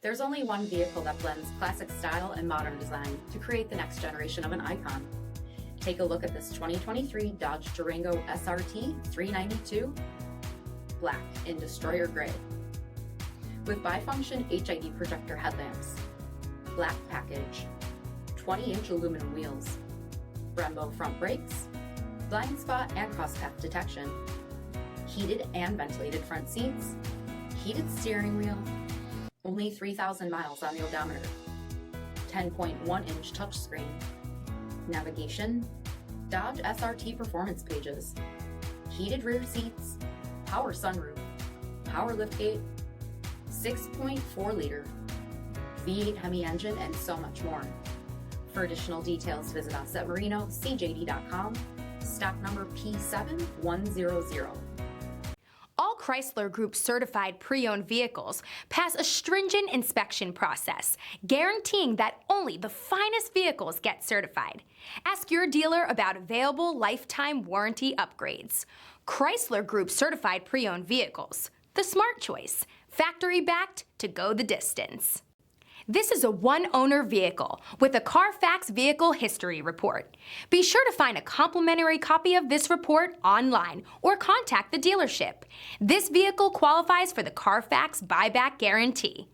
There's only one vehicle that blends classic style and modern design to create the next generation of an icon. Take a look at this 2023 Dodge Durango SRT 392 Black in Destroyer Gray. With bifunction HID projector headlamps, black package, 20-inch aluminum wheels, Brembo front brakes, blind spot and crosspath detection, heated and ventilated front seats, heated steering wheel, only 3,000 miles on the odometer, 10.1-inch touchscreen, navigation, Dodge SRT performance pages, heated rear seats, power sunroof, power liftgate, 6.4-liter V8 HEMI engine, and so much more. For additional details, visit us at Marino, cjd.com, stock number P7100. All Chrysler Group certified pre-owned vehicles pass a stringent inspection process, guaranteeing that only the finest vehicles get certified. Ask your dealer about available lifetime warranty upgrades. Chrysler Group certified pre-owned vehicles, the smart choice, factory backed to go the distance. This is a one-owner vehicle with a Carfax Vehicle History Report. Be sure to find a complimentary copy of this report online or contact the dealership. This vehicle qualifies for the Carfax Buyback Guarantee.